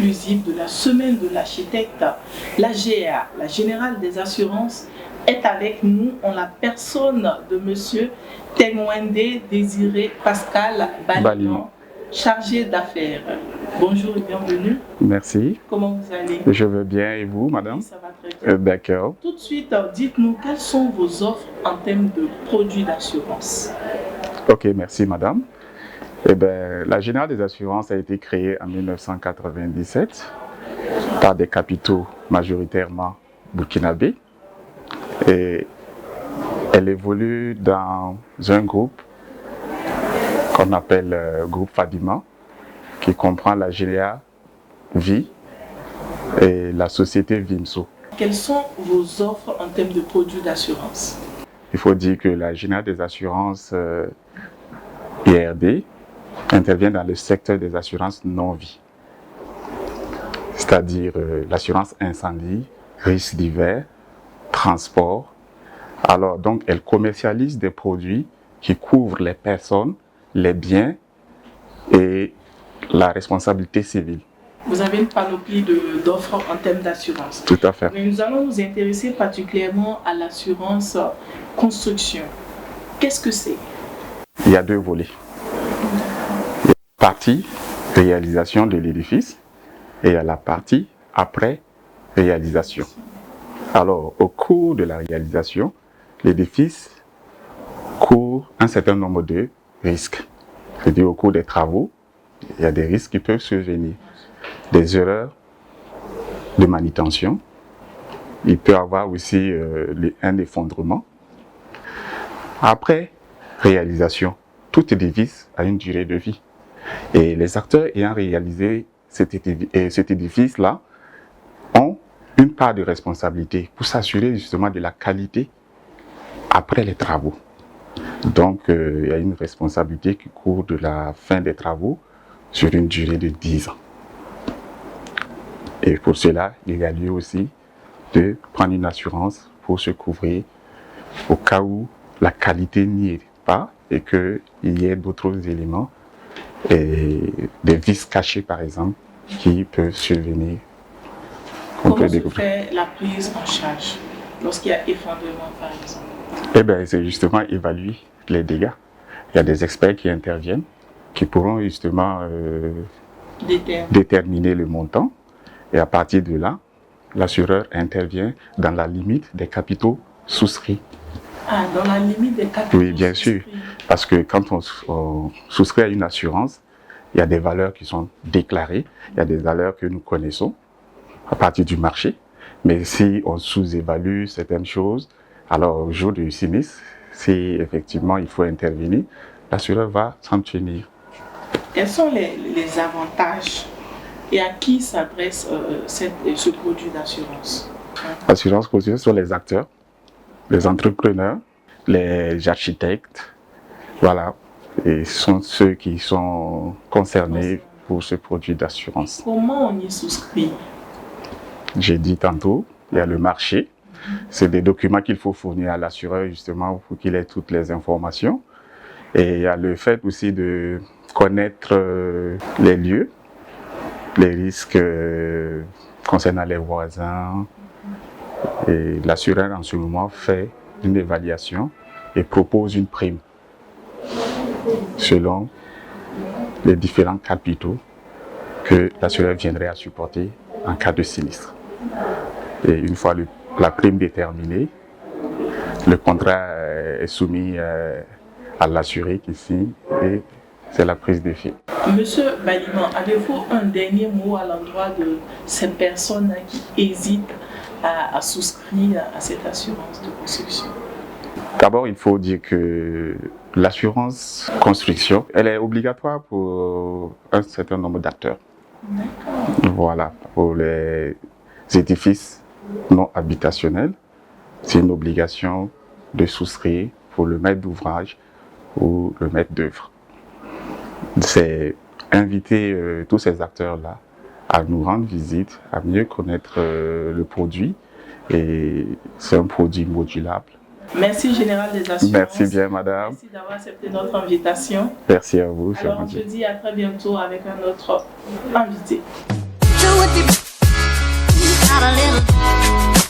exclusive de la semaine de l'architecte, la GA, la Générale des Assurances, est avec nous en la personne de Monsieur Temwende Désiré Pascal Baliman, chargé d'affaires. Bonjour et bienvenue. Merci. Comment vous allez? Je vais bien et vous, madame? Oui, ça va très bien. D'accord. Tout de suite, dites-nous quelles sont vos offres en termes de produits d'assurance. Ok, merci madame. Eh bien, la Générale des Assurances a été créée en 1997 par des capitaux majoritairement burkinabés et elle évolue dans un groupe qu'on appelle groupe Fadima qui comprend la GA Vie et la société Vimso. Quelles sont vos offres en termes de produits d'assurance? Il faut dire que la Générale des Assurances IRD intervient dans le secteur des assurances non-vie, c'est-à-dire l'assurance incendie, risques divers, transport. Alors donc elle commercialise des produits qui couvrent les personnes, les biens et la responsabilité civile. Vous avez une panoplie d'offres en termes d'assurance. Tout à fait. Mais nous allons nous intéresser particulièrement à l'assurance construction. Qu'est-ce que c'est? Il y a deux volets. Il y a la partie réalisation de l'édifice et il y a la partie après réalisation. Alors, au cours de la réalisation, l'édifice court un certain nombre de risques. C'est-à-dire au cours des travaux, il y a des risques qui peuvent survenir. Des erreurs de manutention. Il peut y avoir aussi un effondrement. Après réalisation, tout édifice a une durée de vie. Et les acteurs ayant réalisé cet édifice-là ont une part de responsabilité pour s'assurer justement de la qualité après les travaux. Donc, il y a une responsabilité qui court de la fin des travaux sur une durée de 10 ans. Et pour cela, il y a lieu aussi de prendre une assurance pour se couvrir au cas où la qualité n'y est pas et qu'il y ait d'autres éléments, et des vices cachés par exemple, qui peuvent survenir. Comment se fait la prise en charge lorsqu'il y a effondrement par exemple? Eh bien, c'est justement évaluer les dégâts. Il y a des experts qui interviennent, qui pourront justement déterminer le montant. Et à partir de là, l'assureur intervient dans la limite des capitaux souscrits. Ah, dans la limite des capitaux souscrits? Oui, bien sûr. Parce que quand on souscrit à une assurance, il y a des valeurs qui sont déclarées, il y a des valeurs que nous connaissons à partir du marché. Mais si on sous-évalue certaines choses, alors au jour du sinistre, si effectivement il faut intervenir, l'assureur va s'en tenir. Quels sont les avantages et à qui s'adresse ce produit d'assurance? L'assurance construction sont les acteurs, les entrepreneurs, les architectes, voilà, et ce sont ceux qui sont concernés pour ce produit d'assurance. Comment on y souscrit? J'ai dit tantôt, il y a le marché. C'est des documents qu'il faut fournir à l'assureur justement pour qu'il ait toutes les informations. Et il y a le fait aussi de connaître les lieux, les risques concernant les voisins. Et l'assureur en ce moment fait une évaluation et propose une prime selon les différents capitaux que l'assureur viendrait à supporter en cas de sinistre. Et une fois la prime déterminée, le contrat est soumis à l'assuré qui signe et c'est la prise de fait. Monsieur Baliman, avez-vous un dernier mot à l'endroit de ces personnes qui hésitent à souscrire à cette assurance de construction? D'abord, il faut dire que l'assurance construction, elle est obligatoire pour un certain nombre d'acteurs. Voilà, pour les édifices non habitationnels, c'est une obligation de souscrire pour le maître d'ouvrage ou le maître d'œuvre. C'est inviter tous ces acteurs-là à nous rendre visite, à mieux connaître le produit, et c'est un produit modulable. Merci Général des Assurances. Merci bien madame. Merci d'avoir accepté notre invitation. Merci à vous. Alors on se dit à très bientôt avec un autre invité. would be got a little